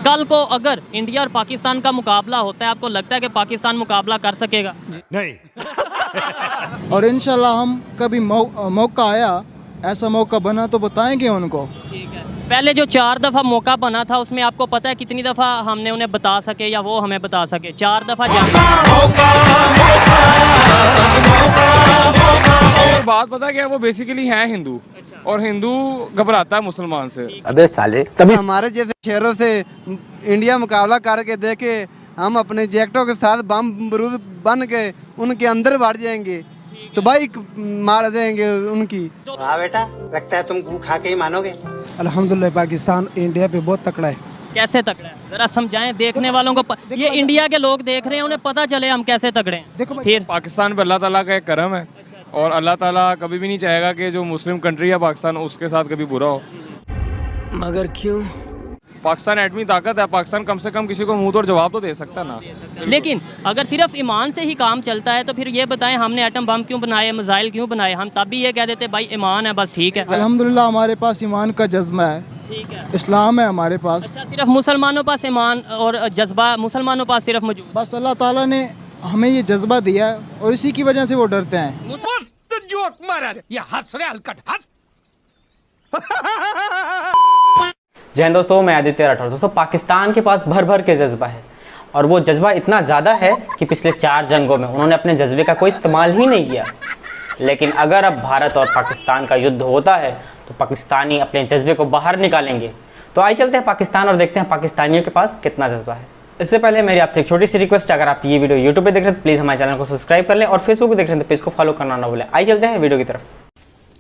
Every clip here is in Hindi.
कल को अगर इंडिया और पाकिस्तान का मुकाबला होता है, आपको लगता है कि पाकिस्तान मुकाबला कर सकेगा? नहीं। और इंशाल्लाह हम कभी मौका आया, ऐसा मौका बना तो बताएंगे उनको। ठीक है। पहले जो 4 दफ़ा मौका बना था उसमें आपको पता है कितनी दफ़ा हमने उन्हें बता सके या वो हमें बता सके? 4 दफ़ा बात पता है क्या, वो बेसिकली है हिंदू। और हिंदू घबराता है मुसलमान से। अबे साले तभी हमारे जैसे शहरों से इंडिया मुकाबला करके देखे, हम अपने जैकेटों के साथ बम बरूद बन के उनके अंदर बढ़ जाएंगे तो भाई मार देंगे उनकी। हाँ बेटा, लगता है तुम गू खा के ही मानोगे। अल्हम्दुलिल्लाह पाकिस्तान इंडिया पे बहुत तकड़ा है। कैसे तकड़ा है, जरा समझाएं देखने वालों को। ये इंडिया के लोग देख रहे हैं, उन्हें पता चले हम कैसे तकड़े हैं। देखो फिर पाकिस्तान पे अल्लाह ताला का एक करम है। और अल्लाह ताला कभी भी नहीं चाहेगा कि जो मुस्लिम कंट्री है पाकिस्तान, उसके साथ कभी बुरा हो। मगर क्यों? पाकिस्तान एटमी ताकत है, पाकिस्तान कम से कम किसी को मुंह तोड़ जवाब तो दे सकता है ना। लेकिन अगर सिर्फ ईमान से ही काम चलता है तो फिर ये बताएं हमने एटम बम क्यों बनाए, मिसाइल क्यों बनाए? हम तब भी ये कह देते भाई ईमान है, बस ठीक है। अल्हम्दुलिल्लाह हमारे पास ईमान का जज्बा है, ठीक है, इस्लाम है हमारे पास। अच्छा, सिर्फ मुसलमानों पास ईमान और जज्बा मुसलमानों पास सिर्फ मौजूद? बस अल्लाह ताला ने हमें ये जज्बा दिया है और इसी की वजह से वो डरते हैं। जय हिंद दोस्तों, मैं आदित्य राठौर। दोस्तों, पाकिस्तान के पास भर भर के जज्बा है और वो जज्बा इतना ज़्यादा है कि पिछले 4 जंगों में उन्होंने अपने जज्बे का कोई इस्तेमाल ही नहीं किया। लेकिन अगर अब भारत और पाकिस्तान का युद्ध होता है तो पाकिस्तानी अपने जज्बे को बाहर निकालेंगे। तो आइए चलते हैं पाकिस्तान और देखते हैं पाकिस्तानियों के पास कितना जज्बा है। इससे पहले मेरी आपसे एक छोटी सी रिक्वेस्ट है, अगर आप ये वीडियो यूट्यूब पे देख रहे हैं तो प्लीज़ हमारे चैनल को सब्सक्राइब कर लें और फेसबुक पे देख रहे हैं तो पेज को फॉलो करना ना भूलें। आइए चलते हैं वीडियो की तरफ।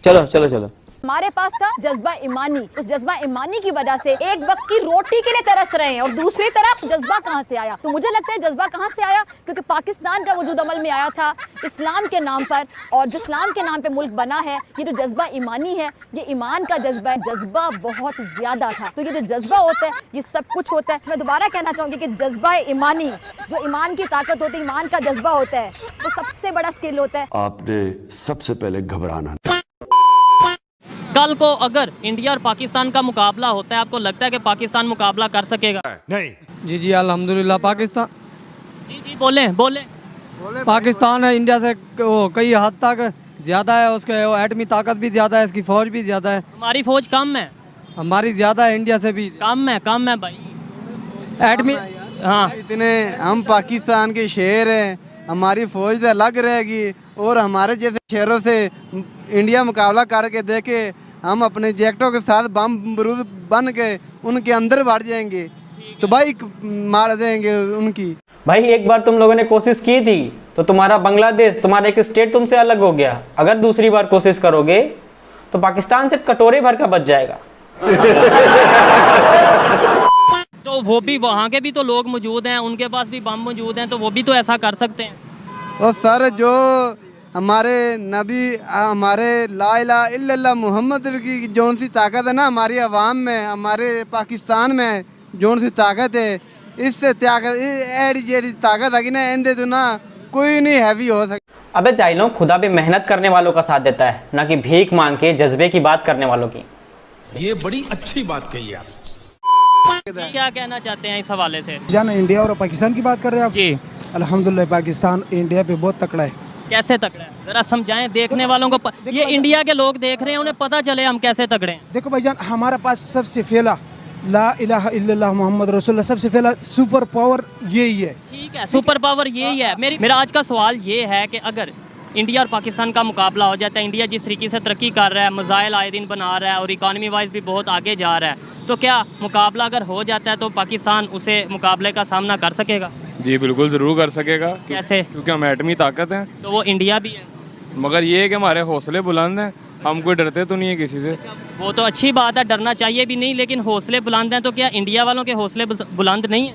चलो चलो चलो। हमारे पास था जज्बा ईमानी। उस जज्बा ईमानी की वजह से एक वक्त की रोटी के लिए तरस रहे हैं और दूसरी तरफ जज्बा कहां से आया? तो मुझे लगता है जज्बा कहां से आया, क्योंकि पाकिस्तान का वजूद अमल में आया था इस्लाम के नाम पर, और जो इस्लाम के नाम पे मुल्क बना है, ये जो जज्बा ईमानी है, ये ईमान का जज्बा है। जज्बा बहुत ज्यादा था। तो ये जो जज्बा होता है ये सब कुछ होता है। मैं दोबारा कहना चाहूंगी कि जज्बा ईमानी, जो ईमान की ताकत होती है, ईमान का जज्बा होता है, वो सबसे बड़ा स्किल होता है। आपने सबसे पहले घबराना। कल को अगर इंडिया और पाकिस्तान का मुकाबला होता है, आपको लगता है कि पाकिस्तान मुकाबला कर सकेगा? नहीं। जी जी अल्हम्दुलिल्लाह पाकिस्तान जी बोले बोले। पाकिस्तान है इंडिया से कई हद तक ज़्यादा है, उसके एटमी ताकत भी ज़्यादा है, इसकी फ़ौज भी ज़्यादा है। हमारी फौज कम है? हमारी ज़्यादा है, इंडिया से भी कम है भाई एटमी। हाँ, इतने हम पाकिस्तान के शेर हैं, हमारी फौज तो अलग रहेगी और हमारे जैसे शहरों से इंडिया मुकाबला करके देखे, हम अपने जैकेटों के साथ बम बरूद बन के उनके अंदर बढ़ जाएंगे तो भाई मार देंगे उनकी। भाई एक बार तुम लोगों ने कोशिश की थी तो तुम्हारा बांग्लादेश, तुम्हारा एक स्टेट तुमसे अलग हो गया। अगर दूसरी बार कोशिश करोगे तो पाकिस्तान सिर्फ कटोरे भर का बच जाएगा। तो वो भी, वहाँ के भी तो लोग मौजूद हैं, उनके पास भी बम मौजूद हैं, तो वो भी तो ऐसा कर सकते हैं। और सर जो हमारे नबी, हमारे ला इलाहा इल्लल्लाह मोहम्मद की जौन सी ताकत है ना हमारी आवाम में, हमारे पाकिस्तान में जौन सी ताकत है, इससे एडी जेडी ताकत है कि ना इंदे तो ना कोई नहीं हैवी हो सकता। अबे जाहिलों, खुदा भी मेहनत करने वालों का साथ देता है, ना कि भीख मांग के जज्बे की बात करने वालों की। ये बड़ी अच्छी बात कही आप। क्या कहना चाहते हैं इस हवाले से? जान इंडिया और पाकिस्तान की बात कर रहे हैं आप? जी। अल्हम्दुलिल्लाह पाकिस्तान इंडिया पे बहुत तकड़ा है। कैसे तकड़ा है, जरा समझाएं देखने वालों को। ये इंडिया के लोग देख रहे हैं, उन्हें पता चले हम कैसे तकड़े हैं। देखो भाईजान, हमारे पास सबसे पहला ला इलाहा इल्लल्लाह मोहम्मद रसूलुल्लाह, सबसे पहला सुपर पावर यही है। ठीक है, सुपर पावर यही है। मेरा आज का सवाल ये है कि अगर इंडिया और पाकिस्तान का मुकाबला हो जाता है, इंडिया जिस तरीके से तरक्की कर रहा है, मिसाइल आए दिन बना रहा है और इकॉनमी वाइज भी बहुत आगे जा रहा है, तो क्या मुकाबला अगर हो जाता है तो पाकिस्तान उसे मुकाबले का सामना कर सकेगा? जी बिल्कुल ज़रूर कर सकेगा। कैसे? क्योंकि हम एटमी ताकत हैं। तो वो इंडिया भी है, मगर ये है कि हमारे हौसले बुलंद हैं, हम कोई डरते तो नहीं है किसी से। वो तो अच्छी बात है, डरना चाहिए भी नहीं, लेकिन हौसले बुलंद हैं, तो क्या इंडिया वालों के हौसले बुलंद नहीं है?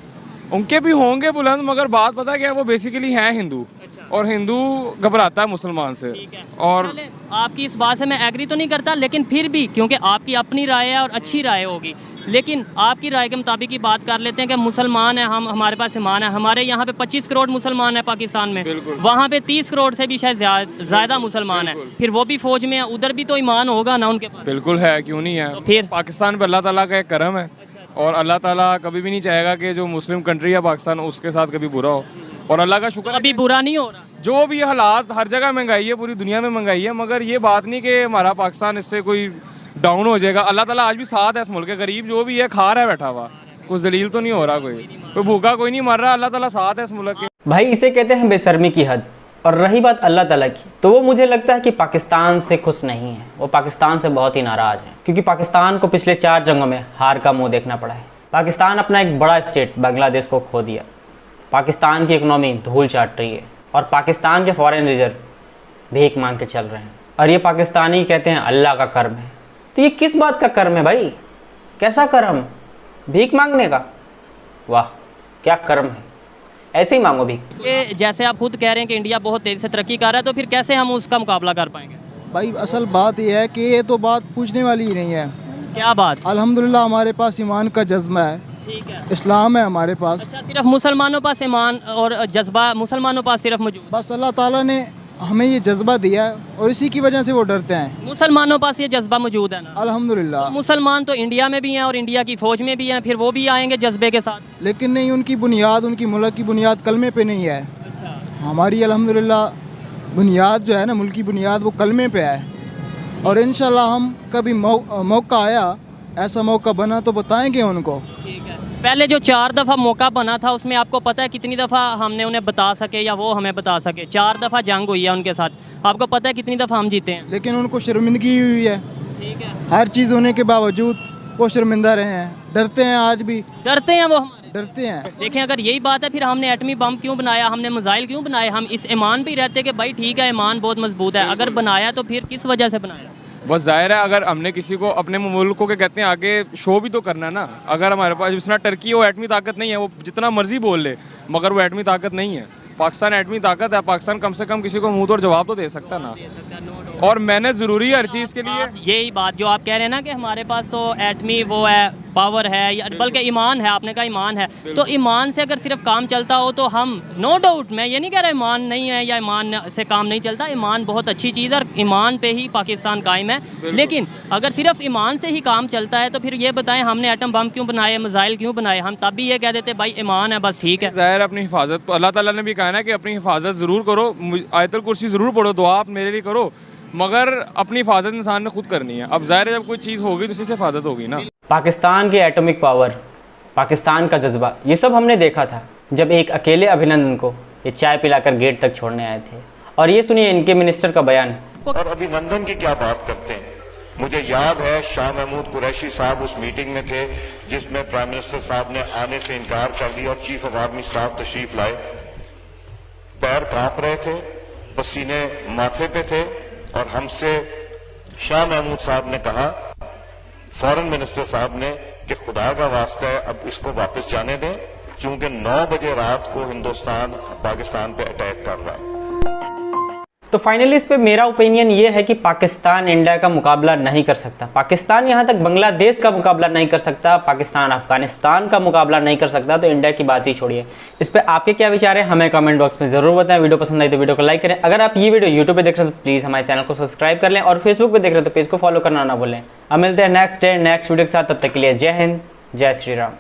उनके भी होंगे बुलंद, मगर बात पता क्या है, वो बेसिकली है हिंदू। और हिंदू घबराता है मुसलमान से। ठीक है। और चले, आपकी इस बात से मैं एग्री तो नहीं करता, लेकिन फिर भी क्योंकि आपकी अपनी राय है और अच्छी राय होगी, लेकिन आपकी राय के मुताबिक ही बात कर लेते हैं कि मुसलमान है हम, हमारे पास ईमान है। हमारे यहाँ पे 25 करोड़ मुसलमान है पाकिस्तान में, वहाँ पे 30 करोड़ से भी शायद ज़्यादा मुसलमान है, फिर वो भी फौज में है, उधर भी तो ईमान होगा ना उनके पास? बिल्कुल है, क्यों नहीं है। तो फिर पाकिस्तान पे अल्लाह ताला का एक करम है। और अल्लाह ताला कभी भी नहीं चाहेगा कि जो मुस्लिम कंट्री है पाकिस्तान उसके साथ कभी बुरा हो। और अल्लाह का शुक्र है अभी बुरा नहीं हो रहा। जो भी हालात, हर जगह महंगाई है, पूरी दुनिया में महंगाई है, मगर ये बात नहीं कि हमारा पाकिस्तान इससे कोई डाउन हो जाएगा। अल्लाह ताला आज भी साथ है इस मुल्क के, गरीब जो भी है खा रहा है बैठा हुआ, कुछ जलील तो नहीं हो रहा, कोई भूखा कोई नहीं मर रहा, अल्लाह ताला साथ है इस मुल्क के। भाई इसे कहते हैं बेशर्मी की हद। और रही बात अल्लाह ताला की, तो वो मुझे लगता है कि पाकिस्तान से खुश नहीं है, वो पाकिस्तान से बहुत ही नाराज़ है, क्योंकि पाकिस्तान को पिछले 4 जंगों में हार का मुंह देखना पड़ा है। पाकिस्तान अपना एक बड़ा स्टेट बांग्लादेश को खो दिया, पाकिस्तान की इकनॉमी धूल चाट रही है, और पाकिस्तान के फॉरेन रिजर्व भीख मांग के चल रहे हैं, और ये पाकिस्तानी कहते हैं अल्लाह का कर्म है। तो ये किस बात का कर्म है भाई? कैसा कर्म? भीख मांगने का? वाह क्या कर्म है, ऐसे ही मांगो भीख। ये जैसे आप खुद कह रहे हैं कि इंडिया बहुत तेज़ी से तरक्की कर रहा है, तो फिर कैसे हम उसका मुकाबला कर पाएंगे? भाई असल बात यह है कि ये तो बात पूछने वाली ही नहीं है। क्या बात? अल्हम्दुलिल्लाह हमारे पास ईमान का जज्बा है, ठीक है। इस्लाम है हमारे पास। अच्छा, सिर्फ मुसलमानों पास ईमान और जज्बा मुसलमानों पास सिर्फ मौजूद? बस अल्लाह ताला ने हमें ये जज्बा दिया है और इसी की वजह से वो डरते हैं। मुसलमानों पास ये जज्बा मौजूद है ना? अल्हम्दुलिल्लाह। मुसलमान तो इंडिया में भी हैं और इंडिया की फ़ौज में भी हैं, फिर वो भी आएंगे जज्बे के साथ। लेकिन नहीं, उनकी बुनियाद, उनकी मुल्क की बुनियाद कलमे पे नहीं है। अच्छा। हमारी अल्हम्दुलिल्लाह बुनियाद जो है ना, मुल्क की बुनियाद, वो कलमे पे है। और इंशाल्लाह हम कभी मौका आया, ऐसा मौका बना तो बताएंगे उनको। ठीक है। पहले जो 4 दफ़ा मौका बना था उसमें आपको पता है कितनी दफ़ा हमने उन्हें बता सके या वो हमें बता सके? 4 दफ़ा जंग हुई है उनके साथ, आपको पता है कितनी दफ़ा हम जीते हैं? लेकिन उनको शर्मिंदगी हुई है। ठीक है। हर चीज़ होने के बावजूद वो शर्मिंदा रहे हैं, डरते हैं, आज भी डरते हैं वो हमारे? डरते हैं। देखें, अगर यही बात है फिर हमने एटमी बम क्यों बनाया, हमने मिसाइल क्यों बनाए? हम इस ईमान भी रहते कि भाई ठीक है ईमान बहुत मजबूत है, अगर बनाया तो फिर किस वजह से बनाया? बस जाहिर है अगर हमने किसी को अपने मुल्क को, के कहते हैं, आगे शो भी तो करना है ना। अगर हमारे पास जितना टर्की है वो एटमी ताकत नहीं है, वो जितना मर्जी बोल ले, मगर वो एटमी ताकत नहीं है। पाकिस्तान एटमी ताकत है, पाकिस्तान कम से कम किसी को मुंह तोड़ जवाब तो दे सकता ना। और मेहनत ज़रूरी है हर चीज़ के लिए। यही बात जो आप कह रहे हैं ना कि हमारे पास तो एटमी वो है, पावर है, या बल्कि ईमान है, आपने कहा ईमान है, तो ईमान से अगर सिर्फ काम चलता हो तो हम, नो डाउट, मैं ये नहीं कह रहा ईमान नहीं है या ईमान से काम नहीं चलता, ईमान बहुत अच्छी चीज़ है और ईमान पे ही पाकिस्तान कायम है। लेकिन अगर सिर्फ ईमान से ही काम चलता है तो फिर ये बताएं हमने एटम बम क्यों बनाए, मिसाइल क्यों बनाए? हम तब भी ये कह देते भाई ईमान है, बस ठीक है। ज़ाहिर अपनी हिफाजत तो अल्लाह ताला ने भी कहा ना कि अपनी हिफाजत ज़रूर करो, आयतुल कुर्सी ज़रूर पढ़ो, दुआ आप मेरे लिए करो, मगर अपनी हिफाजत इंसान ने खुद करनी है। अब ज़ाहिर है जब कोई चीज़ होगी तो उसी से हिफाजत होगी ना। पाकिस्तान की एटॉमिक पावर, पाकिस्तान का जज्बा, ये सब हमने देखा था जब एक अकेले अभिनंदन को ये चाय पिलाकर गेट तक छोड़ने आए थे। और ये सुनिए इनके मिनिस्टर का बयान। और अभिनंदन की क्या बात करते हैं। मुझे याद है शाह महमूद कुरैशी साहब उस मीटिंग में थे जिसमें प्राइम मिनिस्टर साहब ने आने से इनकार कर दिया और चीफ ऑफ आर्मी स्टाफ तशरीफ लाए। पैर कांप रहे थे, पसीने माथे पे थे, और हमसे शाह महमूद साहब ने कहा, फॉरेन मिनिस्टर साहब ने, कि खुदा का वास्ता है अब इसको वापस जाने दें, क्योंकि 9 बजे रात को हिंदुस्तान पाकिस्तान पे अटैक कर रहा है। तो फाइनली इस पे मेरा ओपिनियन ये है कि पाकिस्तान इंडिया का मुकाबला नहीं कर सकता, पाकिस्तान यहाँ तक बांग्लादेश का मुकाबला नहीं कर सकता, पाकिस्तान अफगानिस्तान का मुकाबला नहीं कर सकता, तो इंडिया की बात ही छोड़िए। इस पे आपके क्या विचार है हमें कमेंट बॉक्स में ज़रूर बताएं। वीडियो पसंद आई तो वीडियो को लाइक करें। अगर आप ये वीडियो यूट्यूब पे देख रहे हैं तो प्लीज़ हमारे चैनल को सब्सक्राइब कर लें, और फेसबुक पर देख रहे हैं तो पेज को फॉलो करना ना भूलें। अब मिलते हैं नेक्स्ट डे नेक्स्ट वीडियो के साथ, तब तक के लिए जय हिंद, जय श्री राम।